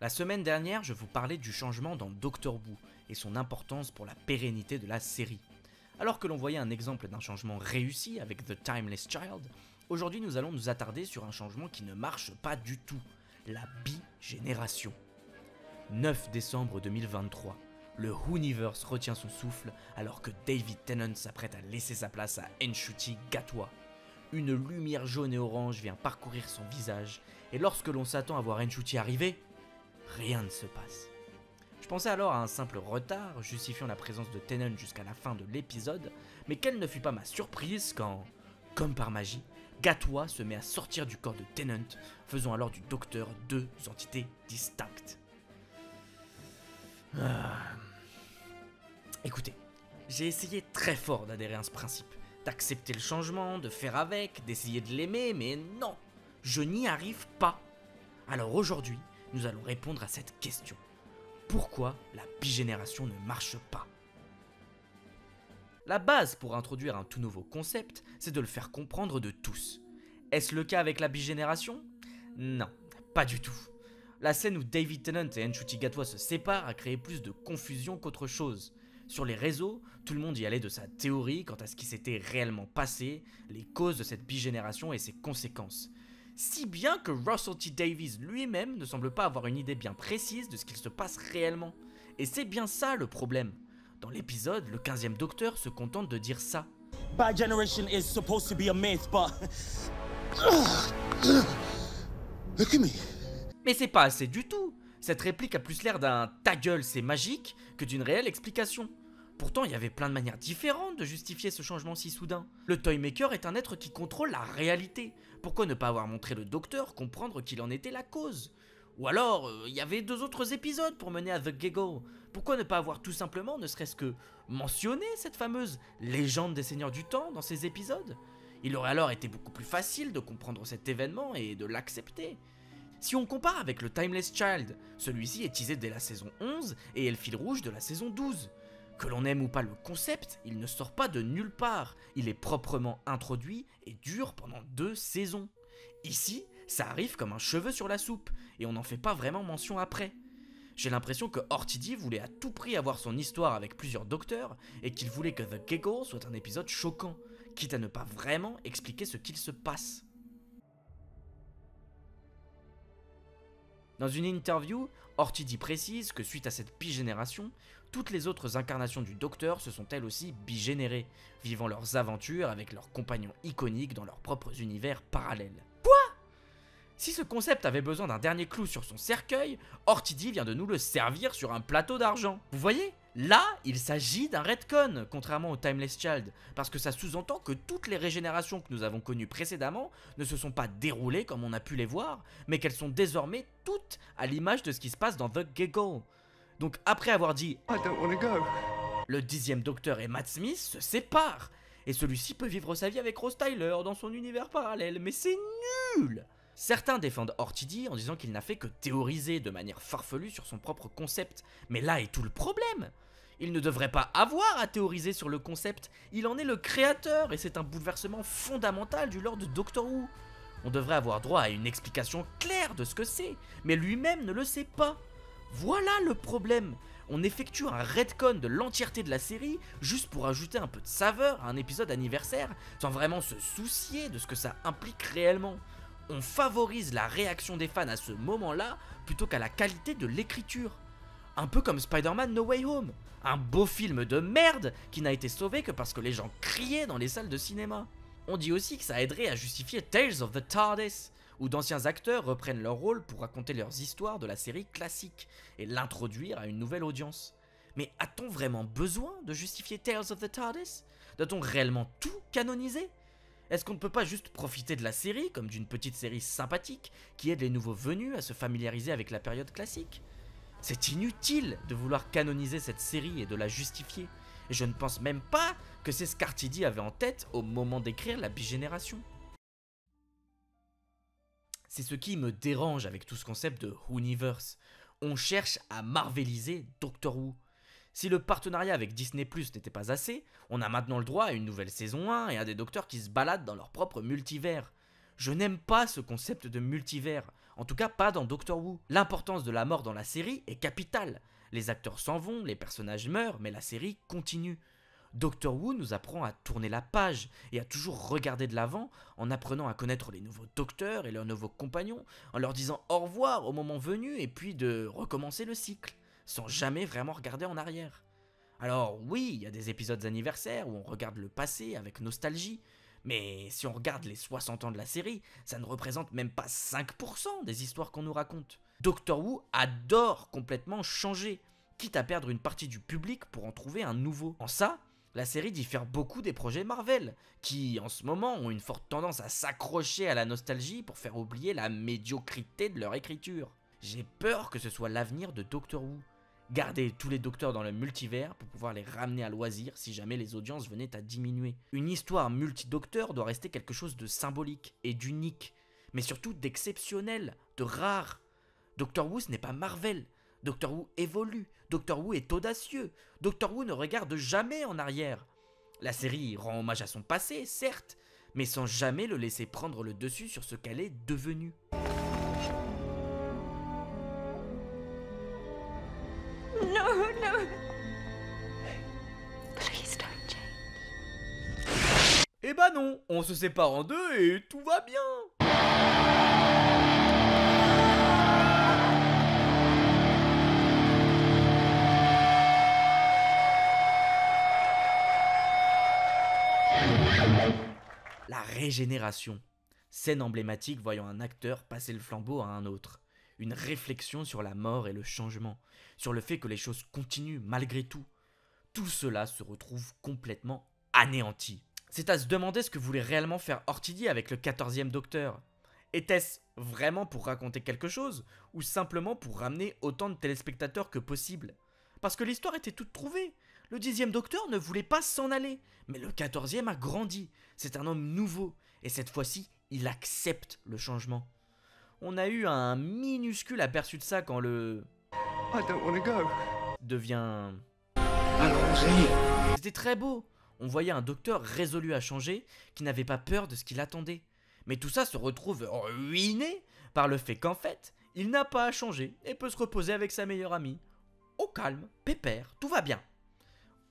La semaine dernière, je vous parlais du changement dans Doctor Who et son importance pour la pérennité de la série. Alors que l'on voyait un exemple d'un changement réussi avec The Timeless Child, aujourd'hui nous allons nous attarder sur un changement qui ne marche pas du tout, la bigénération. 9 décembre 2023, le Whoniverse retient son souffle alors que David Tennant s'apprête à laisser sa place à Ncuti Gatwa. Une lumière jaune et orange vient parcourir son visage, et lorsque l'on s'attend à voir Ncuti arriver, rien ne se passe. Je pensais alors à un simple retard, justifiant la présence de Tennant jusqu'à la fin de l'épisode, mais quelle ne fut pas ma surprise quand, comme par magie, Gatwa se met à sortir du corps de Tennant, faisant alors du Docteur deux entités distinctes. Écoutez, j'ai essayé très fort d'adhérer à ce principe, d'accepter le changement, de faire avec, d'essayer de l'aimer, mais non, je n'y arrive pas. Alors aujourd'hui, nous allons répondre à cette question. Pourquoi la bigénération ne marche pas? La base pour introduire un tout nouveau concept, c'est de le faire comprendre de tous. Est-ce le cas avec la bigénération? Non, pas du tout. La scène où David Tennant et Ncuti Gatwa se séparent a créé plus de confusion qu'autre chose. Sur les réseaux, tout le monde y allait de sa théorie quant à ce qui s'était réellement passé, les causes de cette bigénération et ses conséquences. Si bien que Russell T Davies lui-même ne semble pas avoir une idée bien précise de ce qu'il se passe réellement. Et c'est bien ça le problème. Dans l'épisode, le 15e Docteur se contente de dire ça. Bigéneration is supposed to be a myth, but... Look at me. Mais c'est pas assez du tout. Cette réplique a plus l'air d'un « ta gueule, c'est magique » que d'une réelle explication. Pourtant, il y avait plein de manières différentes de justifier ce changement si soudain. Le Toymaker est un être qui contrôle la réalité. Pourquoi ne pas avoir montré le Docteur comprendre qu'il en était la cause? Ou alors, il y avait 2 autres épisodes pour mener à The Giggle. Pourquoi ne pas avoir tout simplement, ne serait-ce que mentionné cette fameuse légende des Seigneurs du Temps dans ces épisodes? Il aurait alors été beaucoup plus facile de comprendre cet événement et de l'accepter. Si on compare avec le Timeless Child, celui-ci est teasé dès la saison 11 et est le fil rouge de la saison 12. Que l'on aime ou pas le concept, il ne sort pas de nulle part, il est proprement introduit et dure pendant 2 saisons. Ici, ça arrive comme un cheveu sur la soupe, et on n'en fait pas vraiment mention après. J'ai l'impression que Ortidy voulait à tout prix avoir son histoire avec plusieurs docteurs, et qu'il voulait que The Giggle soit un épisode choquant, quitte à ne pas vraiment expliquer ce qu'il se passe. Dans une interview, Ortidy précise que suite à cette bigénération, toutes les autres incarnations du Docteur se sont elles aussi bigénérées, vivant leurs aventures avec leurs compagnons iconiques dans leurs propres univers parallèles. Quoi? Si ce concept avait besoin d'un dernier clou sur son cercueil, Ortidy vient de nous le servir sur un plateau d'argent. Vous voyez? Là, il s'agit d'un retcon, contrairement au Timeless Child, parce que ça sous-entend que toutes les régénérations que nous avons connues précédemment ne se sont pas déroulées comme on a pu les voir, mais qu'elles sont désormais toutes à l'image de ce qui se passe dans The Giggle. Donc après avoir dit « I don't wanna go », le 10e Docteur et Matt Smith se séparent, et celui-ci peut vivre sa vie avec Rose Tyler dans son univers parallèle, mais c'est nul! Certains défendent Ortidy en disant qu'il n'a fait que théoriser de manière farfelue sur son propre concept, mais là est tout le problème. Il ne devrait pas avoir à théoriser sur le concept, il en est le créateur et c'est un bouleversement fondamental du lore de Doctor Who. On devrait avoir droit à une explication claire de ce que c'est, mais lui-même ne le sait pas. Voilà le problème. On effectue un retcon de l'entièreté de la série juste pour ajouter un peu de saveur à un épisode anniversaire sans vraiment se soucier de ce que ça implique réellement. On favorise la réaction des fans à ce moment-là plutôt qu'à la qualité de l'écriture. Un peu comme Spider-Man No Way Home, un beau film de merde qui n'a été sauvé que parce que les gens criaient dans les salles de cinéma. On dit aussi que ça aiderait à justifier Tales of the TARDIS, où d'anciens acteurs reprennent leur rôle pour raconter leurs histoires de la série classique et l'introduire à une nouvelle audience. Mais a-t-on vraiment besoin de justifier Tales of the TARDIS? Doit-on réellement tout canoniser? Est-ce qu'on ne peut pas juste profiter de la série comme d'une petite série sympathique qui aide les nouveaux venus à se familiariser avec la période classique? C'est inutile de vouloir canoniser cette série et de la justifier. Et je ne pense même pas que c'est ce qu'Ortidy avait en tête au moment d'écrire la bigénération. C'est ce qui me dérange avec tout ce concept de Whoniverse. On cherche à marveliser Doctor Who. Si le partenariat avec Disney+ n'était pas assez, on a maintenant le droit à une nouvelle saison 1 et à des docteurs qui se baladent dans leur propre multivers. Je n'aime pas ce concept de multivers. En tout cas pas dans Doctor Who. L'importance de la mort dans la série est capitale. Les acteurs s'en vont, les personnages meurent, mais la série continue. Doctor Who nous apprend à tourner la page et à toujours regarder de l'avant en apprenant à connaître les nouveaux docteurs et leurs nouveaux compagnons, en leur disant au revoir au moment venu et puis de recommencer le cycle, sans jamais vraiment regarder en arrière. Alors oui, il y a des épisodes anniversaires où on regarde le passé avec nostalgie, mais si on regarde les 60 ans de la série, ça ne représente même pas 5% des histoires qu'on nous raconte. Doctor Who adore complètement changer, quitte à perdre une partie du public pour en trouver un nouveau. En ça, la série diffère beaucoup des projets Marvel, qui en ce moment ont une forte tendance à s'accrocher à la nostalgie pour faire oublier la médiocrité de leur écriture. J'ai peur que ce soit l'avenir de Doctor Who. Garder tous les docteurs dans le multivers pour pouvoir les ramener à loisir si jamais les audiences venaient à diminuer. Une histoire multi-docteur doit rester quelque chose de symbolique et d'unique, mais surtout d'exceptionnel, de rare. Doctor Who ce n'est pas Marvel. Doctor Who évolue, Doctor Who est audacieux, Doctor Who ne regarde jamais en arrière. La série rend hommage à son passé, certes, mais sans jamais le laisser prendre le dessus sur ce qu'elle est devenue. No. Please don't change. Eh bah non, on se sépare en deux et tout va bien. La régénération. Scène emblématique voyant un acteur passer le flambeau à un autre. Une réflexion sur la mort et le changement, sur le fait que les choses continuent malgré tout. Tout cela se retrouve complètement anéanti. C'est à se demander ce que voulait réellement faire Orchidée avec le 14e Docteur. Était-ce vraiment pour raconter quelque chose, ou simplement pour ramener autant de téléspectateurs que possible? Parce que l'histoire était toute trouvée. Le 10e Docteur ne voulait pas s'en aller, mais le 14e a grandi. C'est un homme nouveau, et cette fois-ci, il accepte le changement. On a eu un minuscule aperçu de ça quand le... I don't want to go. devient... Allons-y. C'était très beau. On voyait un docteur résolu à changer, qui n'avait pas peur de ce qu'il attendait. Mais tout ça se retrouve ruiné par le fait qu'en fait, il n'a pas à changer et peut se reposer avec sa meilleure amie. Au calme, pépère, tout va bien.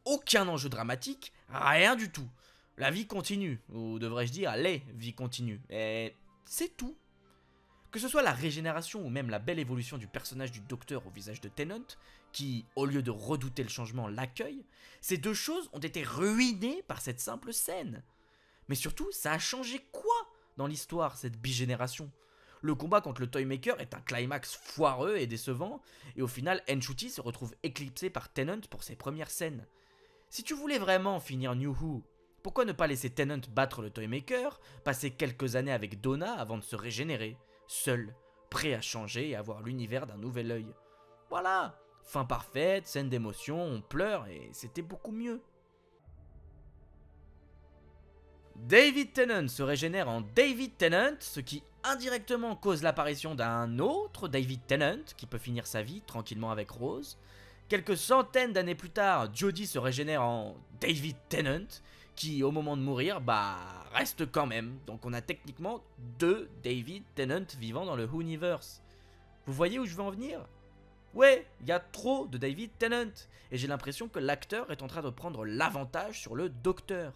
Aucun enjeu dramatique, rien du tout. La vie continue, ou devrais-je dire les vies continuent. Et c'est tout. Que ce soit la régénération ou même la belle évolution du personnage du docteur au visage de Tennant, qui, au lieu de redouter le changement, l'accueille, ces deux choses ont été ruinées par cette simple scène. Mais surtout, ça a changé quoi dans l'histoire, cette bigénération? Le combat contre le Toymaker est un climax foireux et décevant, et au final, Ncuti se retrouve éclipsé par Tennant pour ses premières scènes. Si tu voulais vraiment finir New Who, pourquoi ne pas laisser Tennant battre le Toymaker, passer quelques années avec Donna avant de se régénérer, seul, prêt à changer et à voir l'univers d'un nouvel œil? Voilà, fin parfaite, scène d'émotion, on pleure et c'était beaucoup mieux. David Tennant se régénère en David Tennant, ce qui indirectement cause l'apparition d'un autre David Tennant qui peut finir sa vie tranquillement avec Rose. Quelques centaines d'années plus tard, Jodie se régénère en David Tennant, qui au moment de mourir, reste quand même. Donc on a techniquement deux David Tennant vivant dans le Whoniverse. Vous voyez où je veux en venir? Ouais, il y a trop de David Tennant, et j'ai l'impression que l'acteur est en train de prendre l'avantage sur le docteur.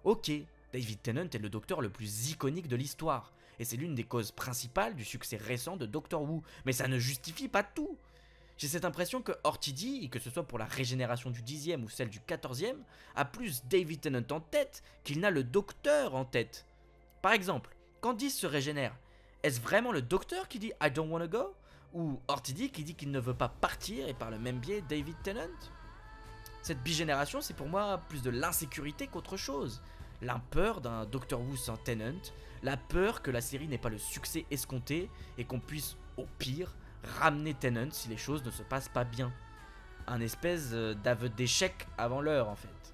Ok, David Tennant est le docteur le plus iconique de l'histoire, et c'est l'une des causes principales du succès récent de Doctor Who, mais ça ne justifie pas tout. J'ai cette impression que Orchidée, que ce soit pour la régénération du 10e ou celle du 14e, a plus David Tennant en tête qu'il n'a le docteur en tête. Par exemple, quand 10 se régénère, est-ce vraiment le docteur qui dit « I don't wanna go » ou Orchidée qui dit qu'il ne veut pas partir et par le même biais David Tennant? Cette bigénération, c'est pour moi plus de l'insécurité qu'autre chose. La peur d'un Doctor Who sans Tennant, la peur que la série n'ait pas le succès escompté et qu'on puisse, au pire, ramener Tennant si les choses ne se passent pas bien. Un espèce d'aveu d'échec avant l'heure en fait.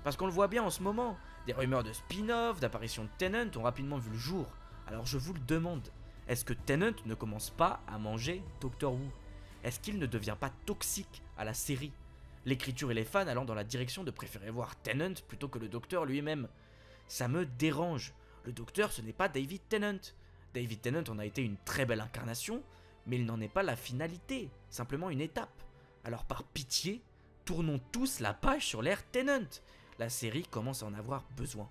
Parce qu'on le voit bien en ce moment, des rumeurs de spin-off, d'apparition de Tennant ont rapidement vu le jour. Alors je vous le demande, est-ce que Tennant ne commence pas à manger Doctor Who? Est-ce qu'il ne devient pas toxique à la série? L'écriture et les fans allant dans la direction de préférer voir Tennant plutôt que le docteur lui-même. Ça me dérange. Le docteur ce n'est pas David Tennant. David Tennant en a été une très belle incarnation, mais il n'en est pas la finalité, simplement une étape. Alors par pitié, tournons tous la page sur l'ère Tennant. La série commence à en avoir besoin.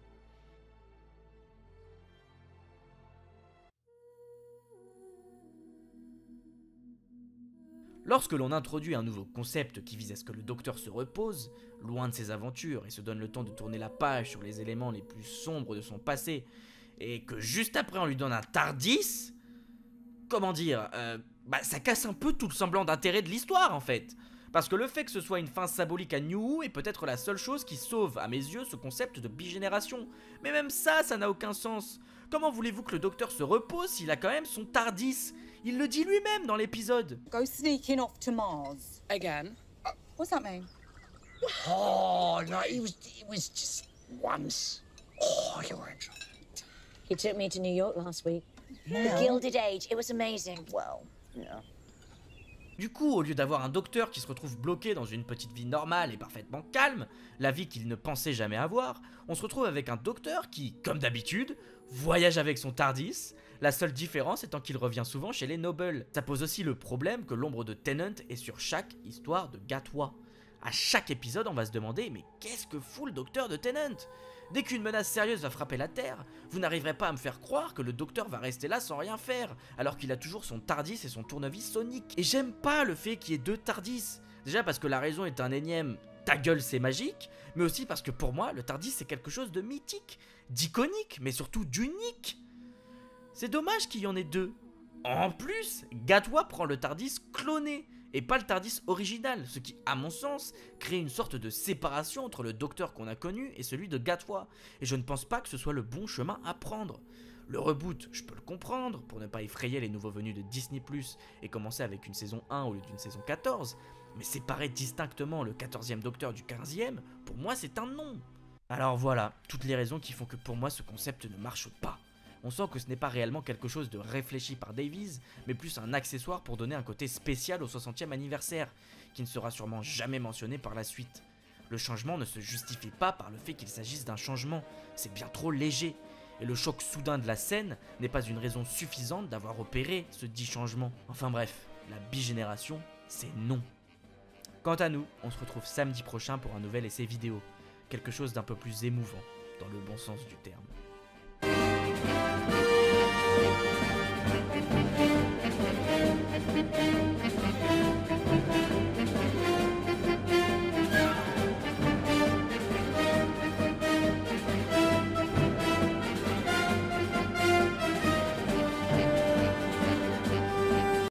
Lorsque l'on introduit un nouveau concept qui vise à ce que le docteur se repose, loin de ses aventures et se donne le temps de tourner la page sur les éléments les plus sombres de son passé, et que juste après on lui donne un TARDIS, comment dire, ça casse un peu tout le semblant d'intérêt de l'histoire en fait. Parce que le fait que ce soit une fin symbolique à New Who est peut-être la seule chose qui sauve à mes yeux ce concept de bigénération. Mais même ça n'a aucun sens. Comment voulez-vous que le docteur se repose s'il a quand même son TARDIS? Il le dit lui-même dans l'épisode. Go sneaking off to Mars. Again? What's that mean? Oh, no, it was just once. Oh, you're in trouble. He took me to New York last week. Yeah. The Gilded Age. It was amazing. Well, yeah. Du coup, au lieu d'avoir un docteur qui se retrouve bloqué dans une petite vie normale et parfaitement calme, la vie qu'il ne pensait jamais avoir, on se retrouve avec un docteur qui, comme d'habitude, voyage avec son TARDIS, la seule différence étant qu'il revient souvent chez les Nobles. Ça pose aussi le problème que l'ombre de Tennant est sur chaque histoire de Gatwa. À chaque épisode, on va se demander, mais qu'est-ce que fout le docteur de Tennant? Dès qu'une menace sérieuse va frapper la Terre, vous n'arriverez pas à me faire croire que le docteur va rester là sans rien faire, alors qu'il a toujours son TARDIS et son tournevis sonique. Et j'aime pas le fait qu'il y ait deux TARDIS. Déjà parce que la raison est un énième « ta gueule c'est magique », mais aussi parce que pour moi, le TARDIS c'est quelque chose de mythique, d'iconique, mais surtout d'unique. C'est dommage qu'il y en ait deux. En plus, Gatwa prend le TARDIS cloné, et pas le TARDIS original, ce qui, à mon sens, crée une sorte de séparation entre le docteur qu'on a connu et celui de Gatwa, et je ne pense pas que ce soit le bon chemin à prendre. Le reboot, je peux le comprendre, pour ne pas effrayer les nouveaux venus de Disney+, et commencer avec une saison 1 au lieu d'une saison 14, mais séparer distinctement le 14e docteur du 15e, pour moi c'est un non. Alors voilà, toutes les raisons qui font que pour moi ce concept ne marche pas. On sent que ce n'est pas réellement quelque chose de réfléchi par Davies, mais plus un accessoire pour donner un côté spécial au 60e anniversaire, qui ne sera sûrement jamais mentionné par la suite. Le changement ne se justifie pas par le fait qu'il s'agisse d'un changement, c'est bien trop léger, et le choc soudain de la scène n'est pas une raison suffisante d'avoir opéré ce dit changement. Enfin bref, la bigénération, c'est non. Quant à nous, on se retrouve samedi prochain pour un nouvel essai vidéo, quelque chose d'un peu plus émouvant, dans le bon sens du terme.